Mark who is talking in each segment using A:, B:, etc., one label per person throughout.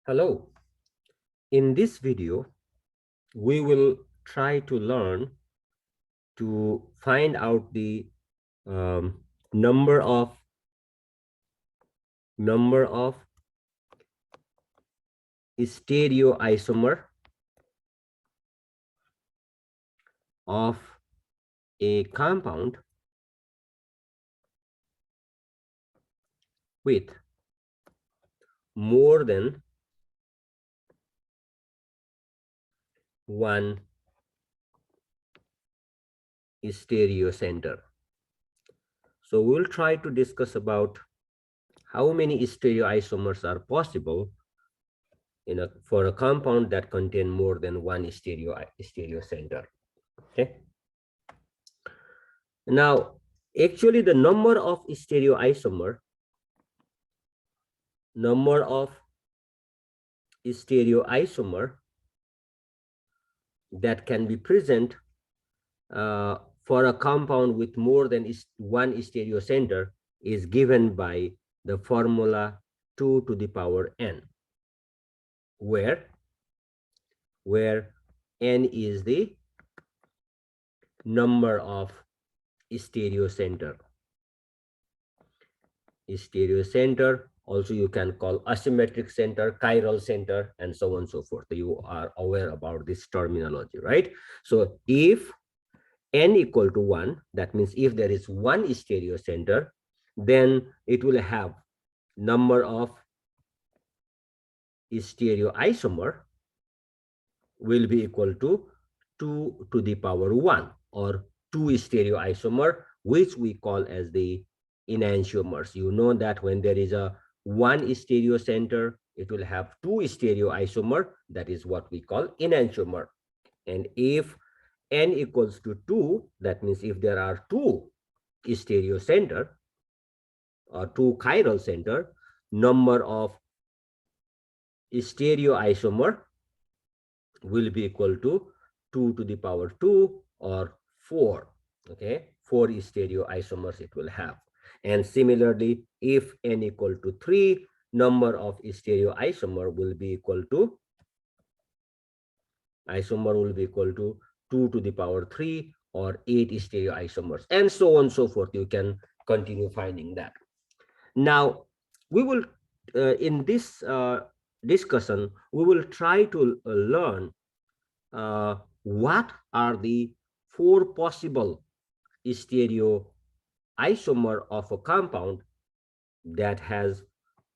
A: Hello. In this video, we will try to learn to find out the um, number of stereoisomer of a compound with more than one stereocenter. So we'll try to discuss about how many stereoisomers are possible for a compound that contain more than one stereocenter. Okay. Now, actually, the number of stereoisomer that can be present for a compound with more than one stereocenter is given by the formula 2 to the power n, where n is the number of stereocenter. Also you can call asymmetric center, chiral center, and so on and so forth. You are aware about this terminology, right? So if n equal to 1, that means if there is one stereocenter, then it will have number of stereoisomer will be equal to 2 to the power 1, or 2 stereoisomer, which we call as the enantiomers. You know that when there is a one stereocenter, it will have 2 stereoisomer. That is what we call enantiomer. And if n equals to 2, that means if there are 2 stereocenter or 2 chiral center, number of stereoisomer will be equal to 2 to the power 2 or 4. Okay, 4 stereoisomers it will have. And similarly, if n equal to 3, number of stereoisomer will be equal to 2 to the power 3 or 8 stereoisomers, and so on and so forth. You can continue finding that. Now, we will, in this discussion, we will try to learn what are the 4 possible stereoisomer of a compound that has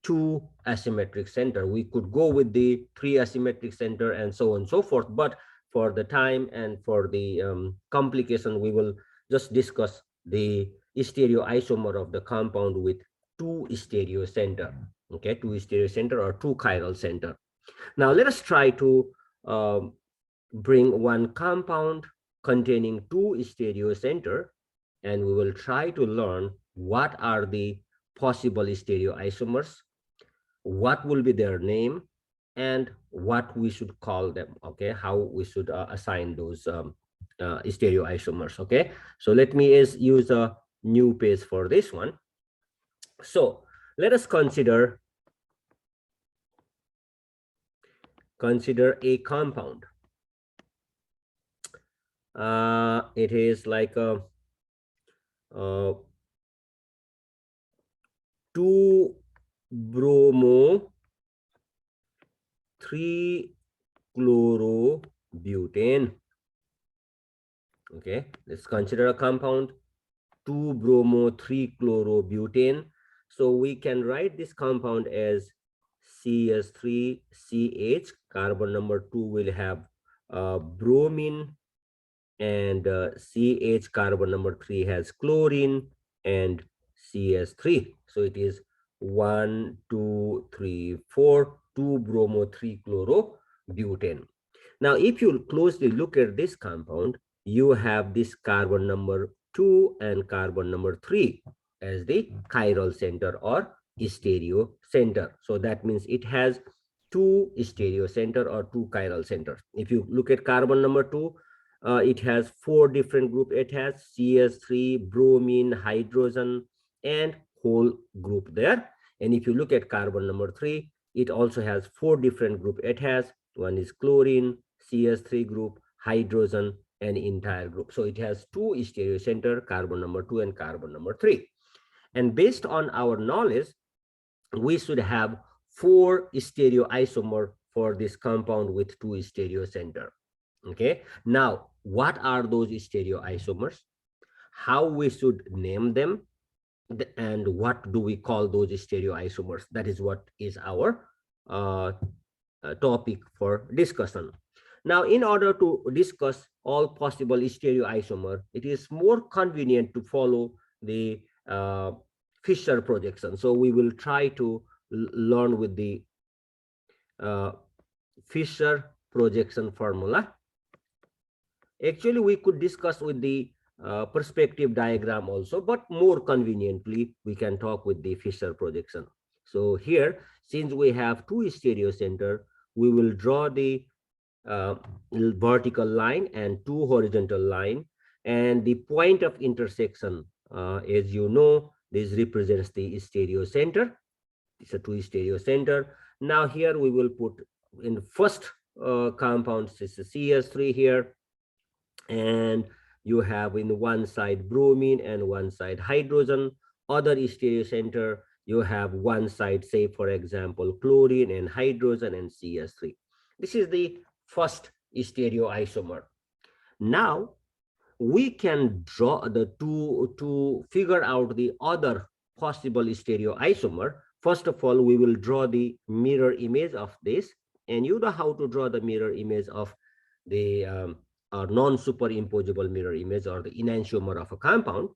A: 2 asymmetric center. We could go with the 3 asymmetric center and so on and so forth, but for the time and for the complication, we will just discuss the stereoisomer of the compound with 2 stereocenter. Okay, 2 stereocenter or 2 chiral center. Now let us try to bring one compound containing 2 stereocenter, and we will try to learn what are the possible stereoisomers, what will be their name, and what we should call them. Okay, how we should assign those stereoisomers. Okay, so let me use a new page for this one. So let us consider a compound. It is like a 2 bromo 3 chlorobutane. Okay, let's consider a compound 2 bromo 3 chlorobutane. So we can write this compound as CS3CH. Carbon number 2 will have bromine, and CH carbon number 3 has chlorine and CS3. So it is 1, 2, 3, 4, 2 bromo 3 chlorobutane. Now, if you closely look at this compound, you have this carbon number 2 and carbon number 3 as the chiral center or stereo center. So that means it has 2 stereo center or 2 chiral center. If you look at carbon number 2, it has 4 different groups. It has CS3, bromine, hydrogen, and whole group there. And if you look at carbon number 3, it also has 4 different groups. It has one is chlorine, CS3 group, hydrogen, and entire group. So it has 2 stereocenter, carbon number 2 and carbon number 3. And based on our knowledge, we should have 4 stereoisomer for this compound with 2 stereocenter. Okay, now what are those stereoisomers, how we should name them, and what do we call those stereoisomers? That is what is our uh, topic for discussion. Now, in order to discuss all possible stereoisomer, it is more convenient to follow the Fisher projection. So we will try to learn with the uh, Fisher projection formula. Actually, we could discuss with the perspective diagram also, but more conveniently, we can talk with the Fisher projection. So here, since we have 2 stereocenter, we will draw the uh, vertical line and 2 horizontal line, and the point of intersection, as you know, this represents the stereocenter. It's a 2 stereocenter. Now here we will put in first compound, this is CS3 here, and you have in one side bromine and one side hydrogen. Other stereocenter, you have one side, say for example, chlorine and hydrogen and CS3. This is the first stereoisomer. Now we can draw the to figure out the other possible stereoisomer. First of all, we will draw the mirror image of this, and you know how to draw the mirror image of the non-superimposable mirror image or the enantiomer of a compound.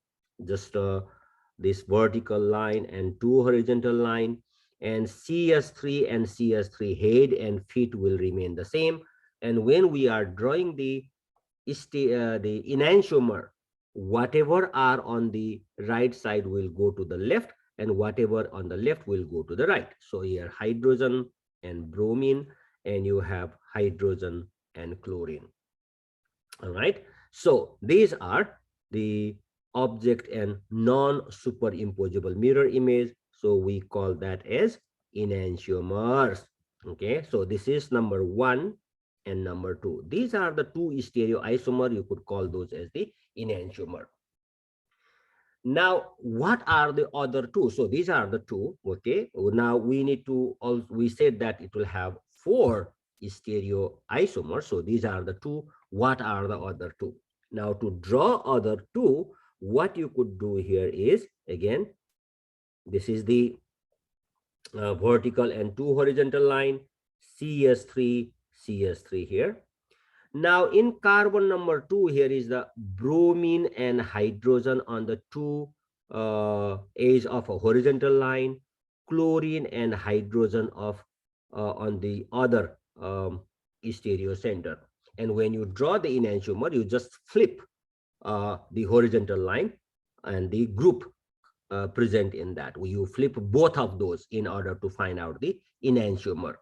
A: Just this vertical line and 2 horizontal line, and CS3 and CS3 head and feet will remain the same. And when we are drawing the enantiomer, whatever are on the right side will go to the left, and whatever on the left will go to the right. So here hydrogen and bromine, and you have hydrogen and chlorine. All right, so these are the object and non-superimposable mirror image, so we call that as enantiomers. Okay, so this is number 1 and number 2. These are the 2 stereoisomer, you could call those as the enantiomer. Now, what are the other 2? So these are the 2. Okay, now we need to also, we said that it will have 4 stereoisomers. So these are the 2. What are the other 2? Now, to draw other 2, what you could do here is, again, this is the vertical and 2 horizontal line, CS3 here. Now in carbon number 2, here is the bromine and hydrogen on the 2 edge of a horizontal line, chlorine and hydrogen of on the other stereocenter. And when you draw the enantiomer, you just flip the horizontal line and the group present in that. You flip both of those in order to find out the enantiomer.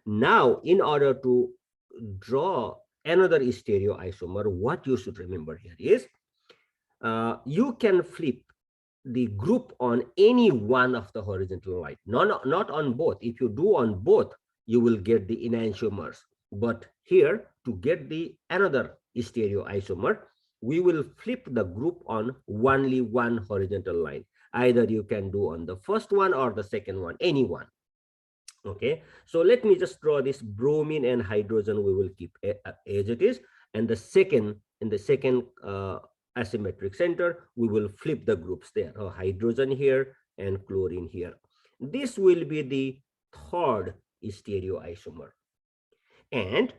A: Now, in order to draw another stereoisomer, what you should remember here is you can flip the group on any one of the horizontal line, not on both. If you do on both, you will get the enantiomers. But here, to get the another stereoisomer, we will flip the group on only one horizontal line. Either you can do on the first one or the second one, any one. Okay, so let me just draw this bromine and hydrogen. We will keep as it is, and the second in the second asymmetric center, we will flip the groups there. Hydrogen here and chlorine here. This will be the third stereoisomer. And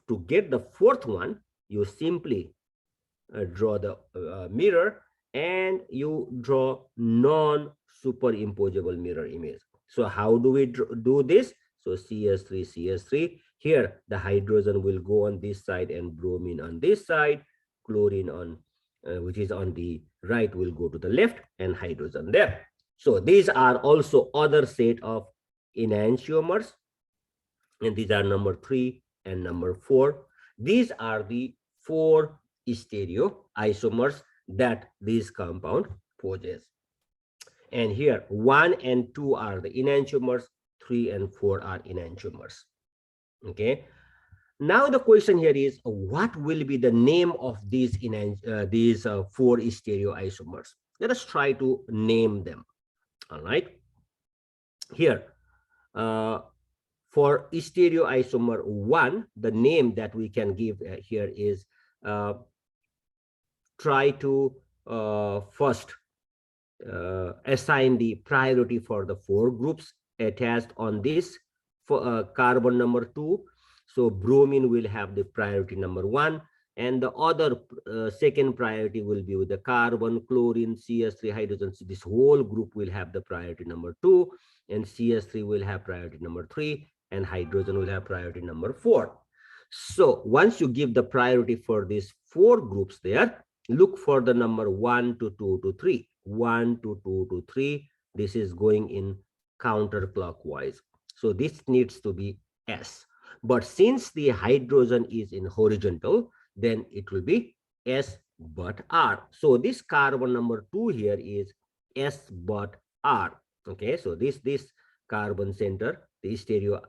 A: to get the fourth one, you simply draw the mirror, and you draw non-superimposable mirror image. So how do we do this? So CS3. Here, the hydrogen will go on this side and bromine on this side. Chlorine on, which is on the right, will go to the left, and hydrogen there. So these are also other set of enantiomers. And these are number 3 and number 4. These are the 4 stereoisomers that this compound poses. And here 1 and 2 are the enantiomers, 3 and 4 are enantiomers. Okay. Now the question here is, what will be the name of these four stereoisomers? Let us try to name them. All right. Here, uh, for stereoisomer 1, the name that we can give here is, try to first assign the priority for the four groups attached on this for carbon number 2. So bromine will have the priority number 1, and the other second priority will be with the carbon, chlorine, CS3, hydrogen. So this whole group will have the priority number 2, and CS3 will have priority number 3, and hydrogen will have priority number 4. So once you give the priority for these four groups there, look for the number 1 to 2 to 3. 1 to 2 to 3. This is going in counterclockwise. So this needs to be S. But since the hydrogen is in horizontal, then it will be S but R. So this carbon number 2 here is S but R. Okay, so this carbon center, the stereo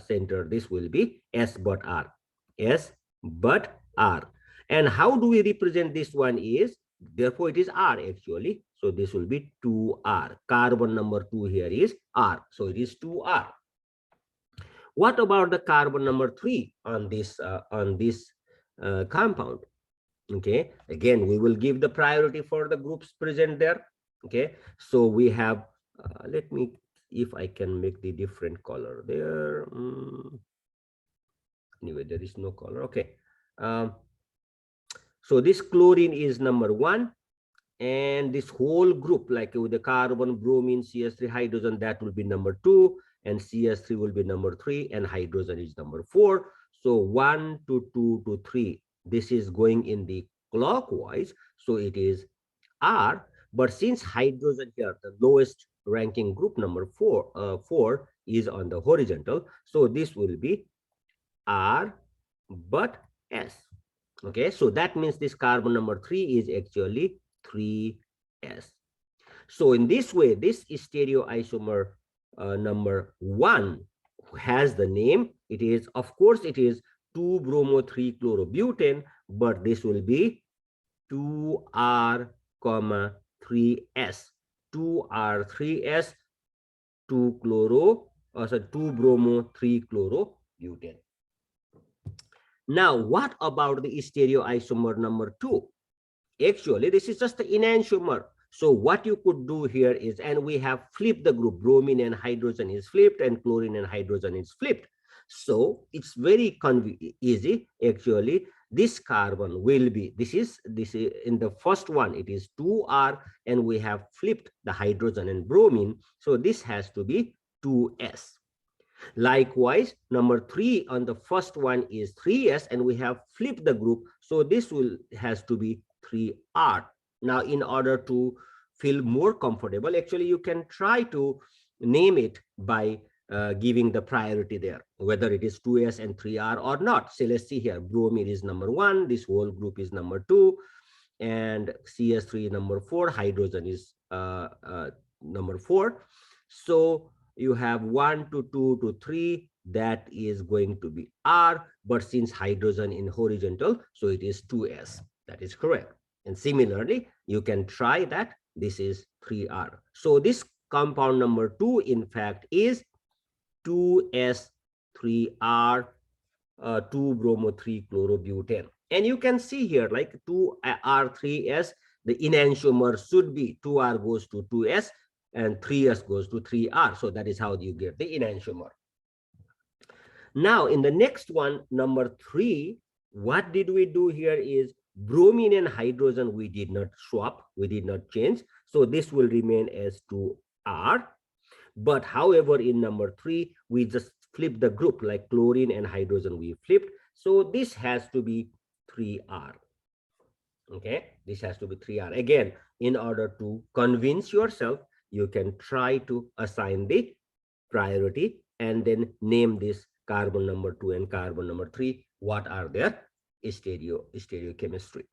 A: center, this will be S but R. S but R. And how do we represent this one is, therefore it is R actually. So this will be 2R. Carbon number 2 here is R. So it is 2R. What about the carbon number 3 on this compound? Okay, again, we will give the priority for the groups present there. Okay, so we have, let me, if I can make the different color there. Anyway, there is no color. Okay. So this chlorine is number 1, and this whole group, like with the carbon, bromine, CS3, hydrogen, that will be number 2, and CS3 will be number 3, and hydrogen is number 4. So 1 to 2 to 3, this is going in the clockwise, so it is R. But since hydrogen here, the lowest ranking group, number 4 is on the horizontal, so this will be R but S. Okay, so that means this carbon number 3 is actually 3S. So in this way, this stereoisomer number 1 has the name. It is, of course, it is 2-bromo-3-chlorobutane, but this will be 2R, 3S. 2R3S, 2-bromo-3-chlorobutane. Now, what about the stereoisomer number 2? Actually, this is just the enantiomer. So what you could do here is, and we have flipped the group, bromine and hydrogen is flipped, and chlorine and hydrogen is flipped. So it's very easy. Actually, this carbon will be, this is in the first one, it is 2R, and we have flipped the hydrogen and bromine. So this has to be 2S. Likewise, number 3 on the first one is 3S, and we have flipped the group. So this has to be 3R. Now, in order to feel more comfortable, actually, you can try to name it by giving the priority there, whether it is 2S and 3R or not. So let's see here. Bromine is number 1. This whole group is number 2. And CS3 number 4. Hydrogen is number 4. So you have 1 to 2 to 3, that is going to be R, but since hydrogen in horizontal, so it is 2S. That is correct. And similarly, you can try that. This is 3R. So this compound number 2, in fact, is 2S3R, 2-bromo-3-chlorobutane. And you can see here, like 2R3S, the enantiomer should be 2R goes to 2S, and 3S goes to 3R. So that is how you get the enantiomer. Now, in the next one, number 3, what did we do here is bromine and hydrogen, we did not swap, we did not change. So this will remain as 2R. But however, in number 3, we just flip the group, like chlorine and hydrogen we flipped. So this has to be 3R. Okay, this has to be 3R. Again, in order to convince yourself, you can try to assign the priority and then name this carbon number 2 and carbon number 3. What are their stereochemistry?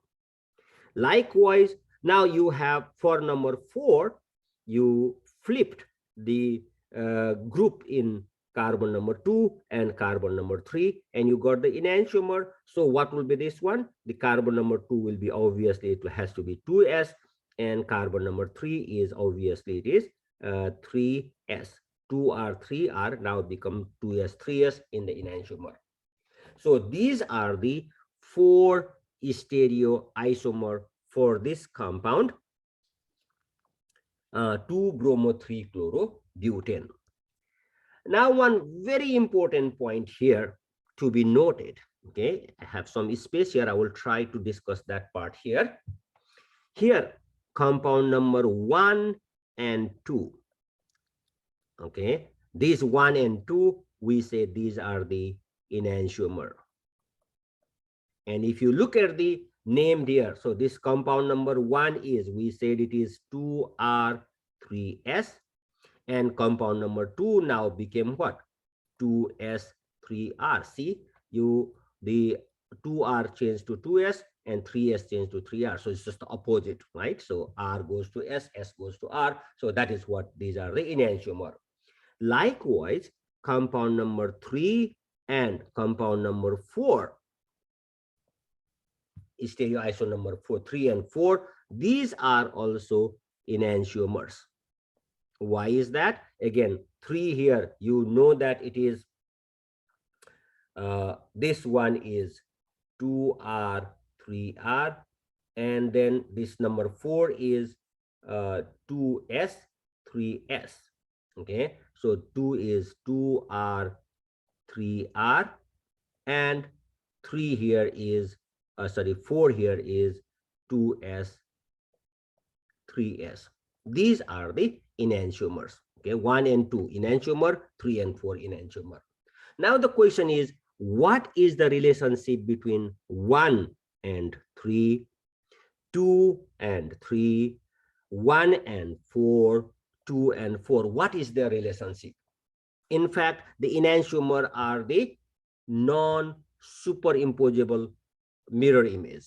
A: Likewise, now you have for number 4, you flipped the group in carbon number 2 and carbon number 3, and you got the enantiomer. So what will be this one? The carbon number 2 will be, obviously it has to be 2s, and carbon number 3 is, obviously it is 3s. 2r 3r now become 2s 3s in the enantiomer. So these are the 4 stereoisomer for this compound 2-bromo-3-chlorobutane. Now, one very important point here to be noted. Okay, I have some space here. I will try to discuss that part here. Here, compound number 1 and 2. Okay, these 1 and 2, we say these are the enantiomer. And if you look at the named here, so this compound number 1 is, we said it is 2r3s, and compound number 2 now became what? 2s3r. See, the 2r changed to 2s and 3s changed to 3r. So it's just the opposite, right? So r goes to s, s goes to r. So that is what these are, the enantiomer. Likewise, compound number 3 and compound number 4, stereoisomer number 4, 3 and 4, these are also enantiomers. Why is that? Again, 3 here, you know that it is, this one is 2r 3r, and then this number 4 is 2s 3s. Okay, so 2 is 2r 3r, and 3 here is 4 here is 2s 3s. These are the enantiomers. Okay, 1 and 2 enantiomer, 3 and 4 enantiomer. Now the question is, what is the relationship between 1 and 3, 2 and 3, 1 and 4, 2 and 4? What is their relationship? In fact, the enantiomer are the non-superimposable mirror image.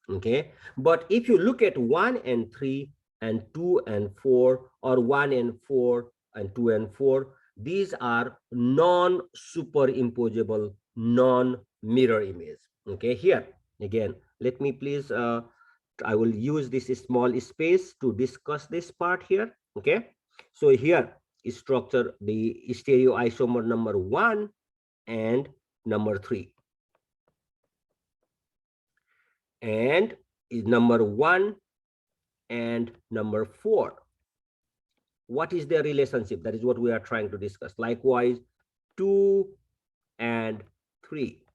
A: Okay, but if you look at 1 and 3 and 2 and 4, or 1 and 4 and 2 and 4, these are non-superimposable, non-mirror image. Okay, here again, let me please, I will use this small space to discuss this part here. Okay, so here is structure, the stereoisomer number 1 and number 3. And is number 1 and number 4. What is their relationship? That is what we are trying to discuss. Likewise, 2 and 3.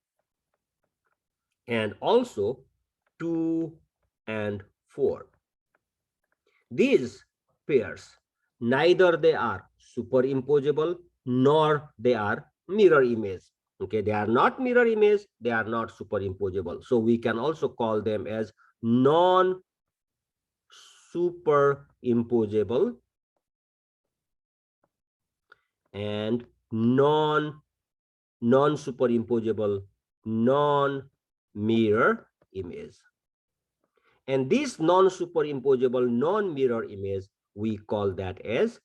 A: And also 2 and 4. These pairs, neither they are superimposable nor they are mirror image. Okay, they are not mirror image, they are not superimposable. So we can also call them as non-superimposable and non-superimposable, non-mirror image. And this non-superimposable, non-mirror image, we call that as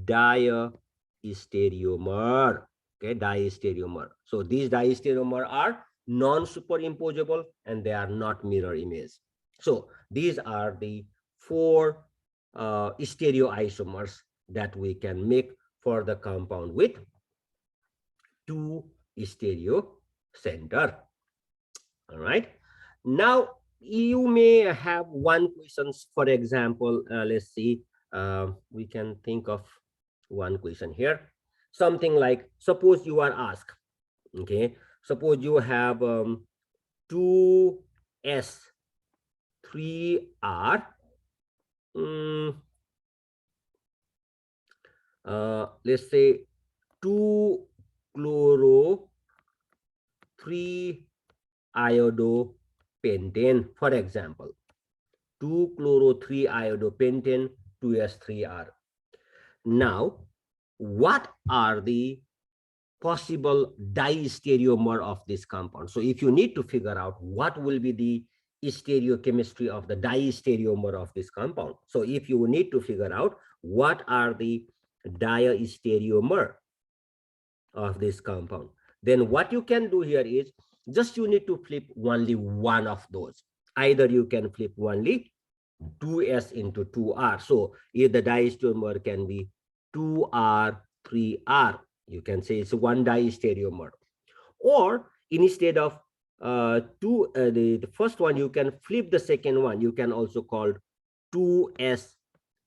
A: diastereomer. Okay, diastereomer. So these diastereomer are non-superimposable and they are not mirror image. So these are the 4 stereoisomers that we can make for the compound with 2 stereocenter. All right. Now you may have one question. For example, let's see. We can think of one question here. Something like, suppose you are asked, okay, suppose you have 2s 3r, let's say 2 chloro 3 iodopentane, for example, 2 chloro 3 iodopentane 2s3r. Now, what are the possible diastereomer of this compound? So if you need to figure out what will be the stereochemistry of the diastereomer of this compound. So if you need to figure out what are the diastereomer of this compound, then what you can do here is just you need to flip only one of those. Either you can flip only 2s into 2r. So if the diastereomer can be 2r, 3r, you can say it's one diastereomer. Or instead of the first one, you can flip the second one. You can also call 2s,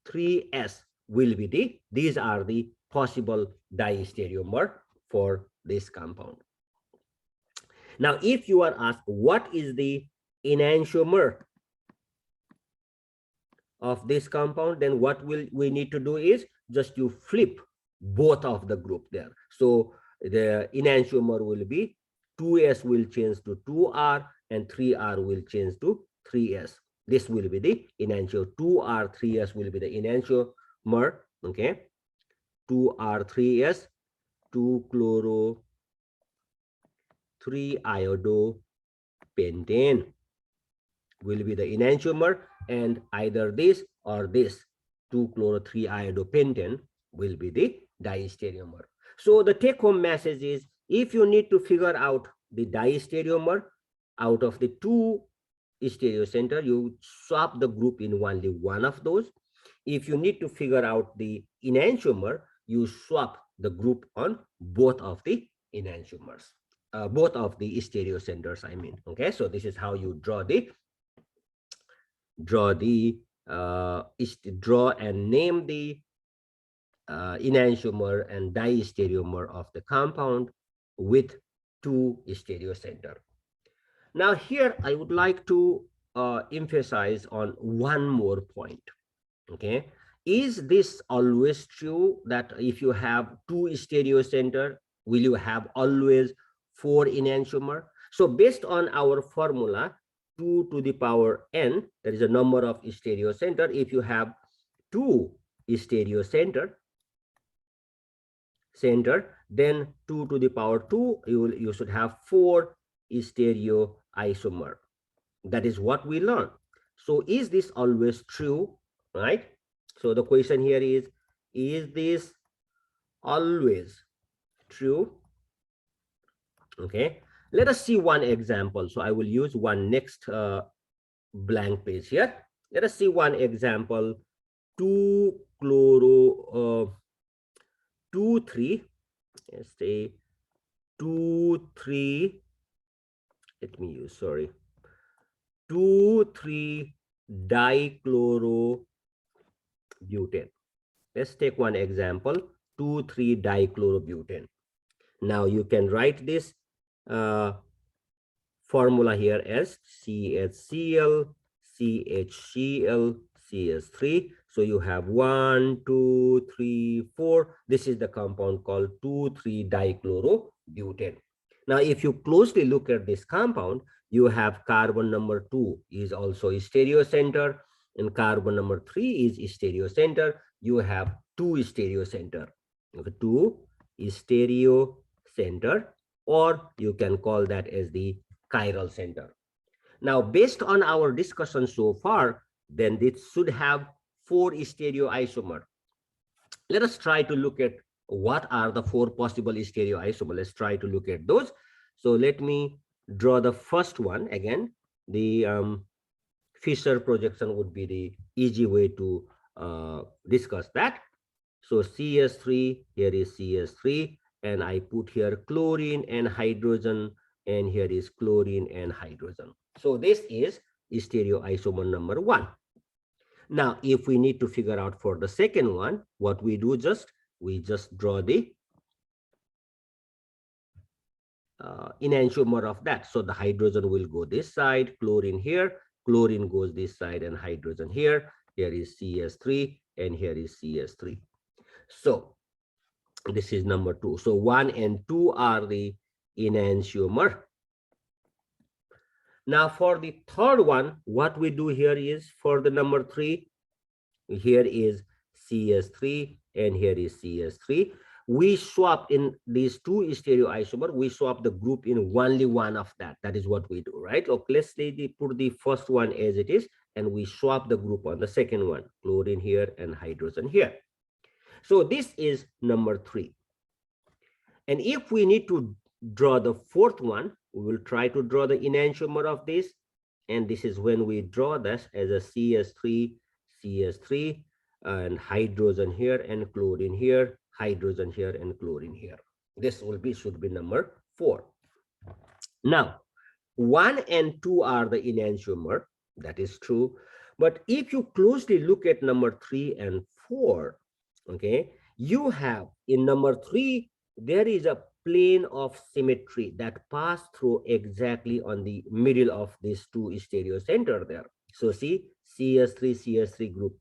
A: 3s will be these are the possible diastereomer for this compound. Now, if you are asked what is the enantiomer of this compound, then what we need to do is just you flip both of the group there. So the enantiomer will be 2s will change to 2r and 3r will change to 3s. This will be the enantiomer. 2r, 3s will be the enantiomer. Okay, 2r, 3s, 2-chloro 3-iodo-pentane will be the enantiomer, and either this or this 2-chloro-3-iodo-pentane will be the diastereomer. So the take-home message is, if you need to figure out the diastereomer out of the two stereocenter, you swap the group in only one of those. If you need to figure out the enantiomer, you swap the group on both of the enantiomers, both of the stereocenters, I mean. Okay, so this is how you draw and name the enantiomer and diastereomer of the compound with two stereocenter. Now here I would like to emphasize on one more point. Okay, is this always true that if you have two stereocenter, will you have always 4 enantiomer? So based on our formula 2 to the power n, that is a number of stereocenter. If you have 2 stereocenter, then 2 to the power 2, you should have 4 stereoisomer. That is what we learned. So is this always true, right? So the question here is this always true? Okay, let us see one example. So I will use one next blank page here. Let us see one example. 2-chloro 2,3, let's say 2,3, let me use, sorry, 2,3-dichlorobutane. Let's take one example, 2,3-dichlorobutane. Now you can write this formula here as CHCl, CHCl, CS3. So you have 1, 2, 3, 4. This is the compound called 2,3-dichlorobutane. Now, if you closely look at this compound, you have carbon number 2 is also a stereocenter, and carbon number 3 is a stereocenter. You have 2 stereocenter. Okay, 2 is stereocenter, or you can call that as the chiral center. Now, based on our discussion so far, then this should have 4 stereoisomer. Let us try to look at what are the 4 possible stereoisomer. Let's try to look at those. So let me draw the first one again. The Fisher projection would be the easy way to discuss that. So CS3, here is CS3, and I put here chlorine and hydrogen, and here is chlorine and hydrogen. So this is stereoisomer number 1. Now, if we need to figure out for the second one, what we do, we just draw the enantiomer of that. So the hydrogen will go this side, chlorine here, chlorine goes this side, and hydrogen here. Here is CS3, and here is CS3. So this is number 2. So 1 and 2 are the enantiomer. Now for the third one, what we do here is for the number 3, here is CS3 and here is CS3. we swap in these two stereoisomer, we swap the group in only one of that. That is what we do, right? Okay, let's say put the first one as it is, and we swap the group on the second one, chlorine here and hydrogen here. So this is number 3. And if we need to draw the fourth one, we will try to draw the enantiomer of this. And this is when we draw this as a CS3, CS3, and hydrogen here and chlorine here, hydrogen here and chlorine here. This will be, should be number 4. Now, 1 and 2 are the enantiomer. That is true. But if you closely look at number 3 and 4, okay, you have in number 3, there is a plane of symmetry that pass through exactly on the middle of these two stereocenter there. So see, CS3, CS3 group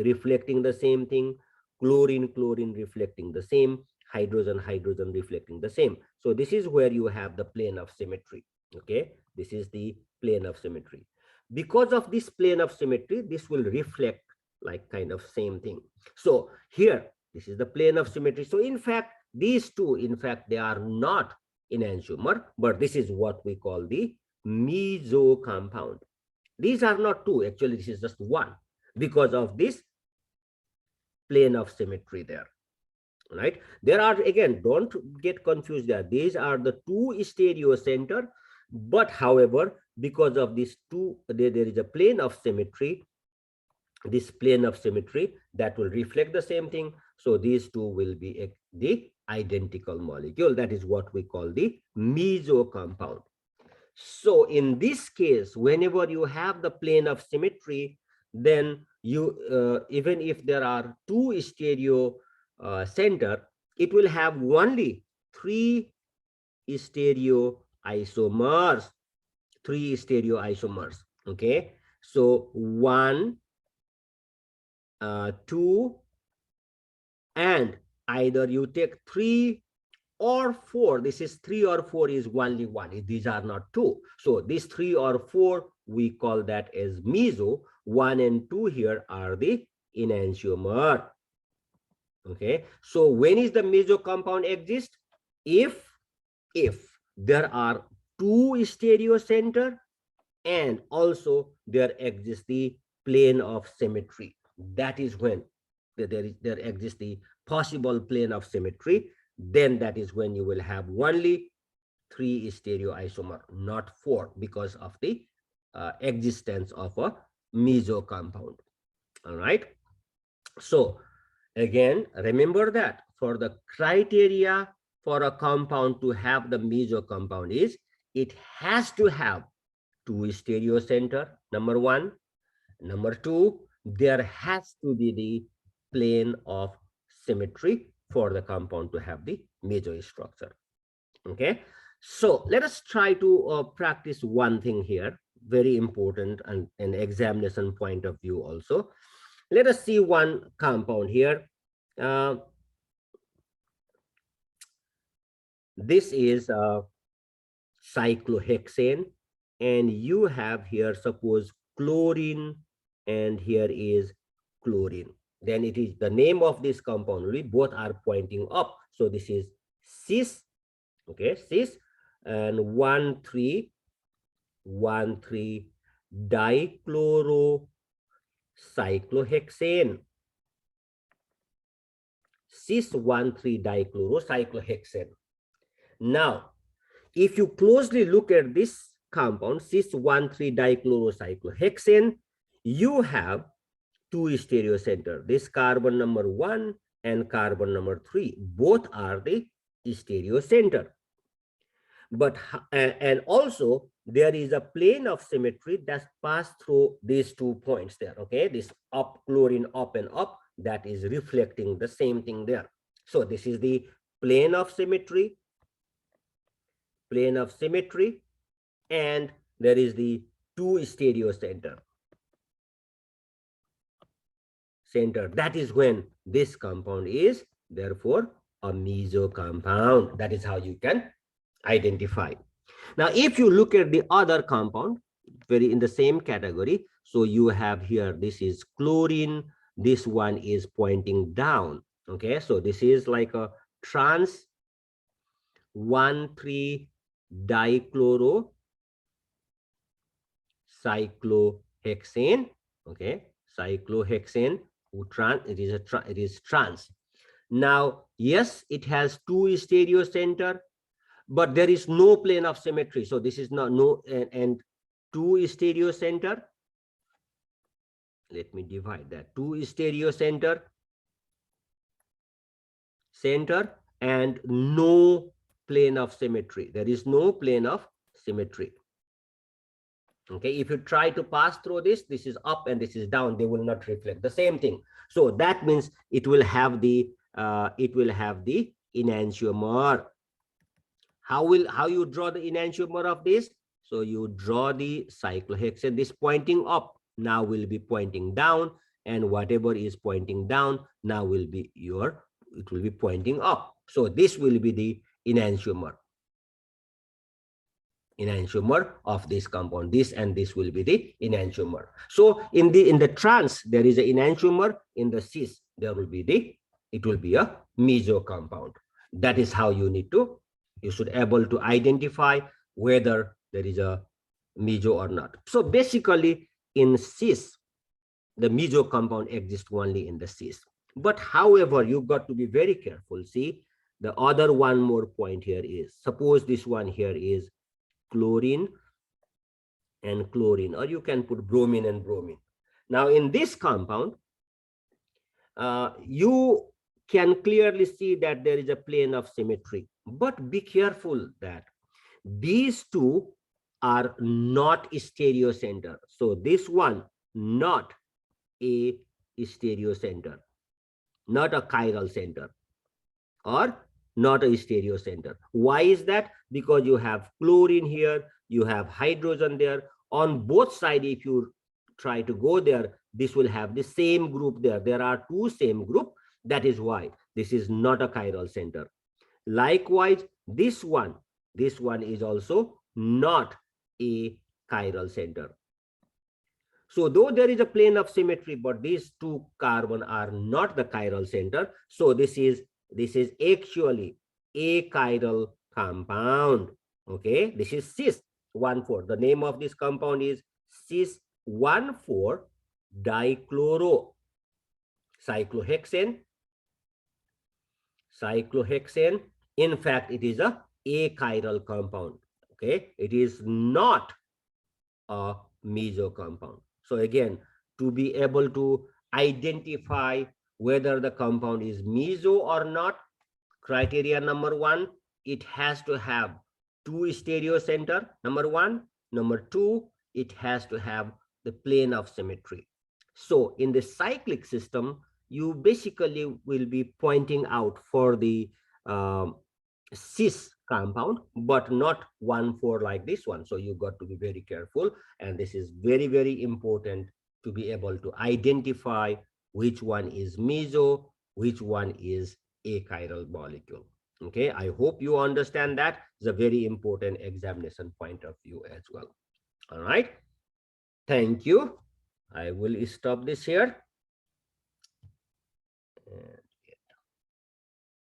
A: reflecting the same thing, chlorine, chlorine reflecting the same, hydrogen, hydrogen reflecting the same. So this is where you have the plane of symmetry. Okay, this is the plane of symmetry. Because of this plane of symmetry, this will reflect like kind of same thing. So here, this is the plane of symmetry. So in fact, these two, in fact, they are not enantiomer, but this is what we call the meso compound. These are not two, actually this is just one, because of this plane of symmetry there. Right? There are, again, don't get confused there. These are the two stereocenter, but however, because of these two, there is a plane of symmetry, this plane of symmetry that will reflect the same thing. So these two will be the identical molecule. That is what we call the meso compound. So in this case, whenever you have the plane of symmetry, then you even if there are two stereo center, it will have only 3 stereoisomers, 3 stereoisomers. Okay, so 1, 2, and either you take 3 or 4. This is 3 or 4 is only 1. These are not 2. So this 3 or 4, we call that as meso. 1 and 2 here are the enantiomer. Okay, so when is the meso compound exist? If there are 2 stereocenter and also there exists the plane of symmetry. That is when there exists the possible plane of symmetry. Then that is when you will have only 3 stereoisomer, not 4, because of the existence of a meso compound. All right. So again, remember that for the criteria for a compound to have the meso compound is it has to have 2 stereocenter, number 1. Number 2, there has to be the plane of symmetry for the compound to have the meso structure. Okay, so let us try to practice one thing here, very important and an examination point of view also. Let us see one compound here. This is cyclohexane, and you have here, suppose, chlorine, and here is chlorine. Then it is the name of this compound, really both are pointing up. So this is cis, okay, cis, and 1,3 dichlorocyclohexane. Cis 1,3 dichlorocyclohexane. Now, if you closely look at this compound, cis 1,3 dichlorocyclohexane, you have 2 stereocenter. This carbon number 1 and carbon number 3, both are the stereocenter. But and also there is a plane of symmetry that pass through these 2 points there. Okay, this up, chlorine up and up, that is reflecting the same thing there. So this is the plane of symmetry, and there is the 2 stereocenter. That is when this compound is therefore a meso compound. That is how you can identify. Now, if you look at the other compound, very in the same category, so you have here, this is chlorine, this one is pointing down. Okay, so this is like a trans 1,3-dichloro cyclohexane. Okay, cyclohexane. It is trans. Now, yes, it has two stereocenter, but there is no plane of symmetry. So this is not no and two stereocenter. Let me divide that. Two stereocenter and no plane of symmetry. There is no plane of symmetry. Okay, if you try to pass through this is up and this is down, they will not reflect the same thing. So that means it will have the enantiomer. How you draw the enantiomer of this? So you draw the cyclohexane. This pointing up now will be pointing down, and whatever is pointing down now will be it will be pointing up. So this will be the enantiomer of this compound. This and this will be the enantiomer. So in the trans there is an enantiomer. In the cis there will be it will be a meso compound. That is how you should able to identify whether there is a meso or not. So basically in cis the meso compound exists only in the cis. But however, you've got to be very careful. See, the other one more point here is, suppose this one here is chlorine and chlorine, or you can put bromine and bromine. Now in this compound, you can clearly see that there is a plane of symmetry, but be careful that these two are not stereocenter. So this one not a stereocenter, not a chiral center, or not a stereocenter. Why is that? Because you have chlorine here, you have hydrogen there. On both sides, if you try to go there, this will have the same group there. There are two same group. That is why this is not a chiral center. Likewise, this one is also not a chiral center. So though there is a plane of symmetry, but these two carbon are not the chiral center. So this is actually a chiral compound. Okay, this is cis 1,4. The name of this compound is cis 1,4 dichloro cyclohexane. In fact, it is a achiral compound. Okay, it is not a meso compound. So again, to be able to identify whether the compound is meso or not, criteria number one, it has to have two stereocenter, number one. Number two, it has to have the plane of symmetry. So in the cyclic system, you basically will be pointing out for the cis compound, but not 1,4 like this one. So you got to be very careful, and this is very, very important to be able to identify which one is meso, which one is achiral molecule. Okay, I hope you understand that. It's a very important examination point of view as well. All right, thank you. I will stop this here.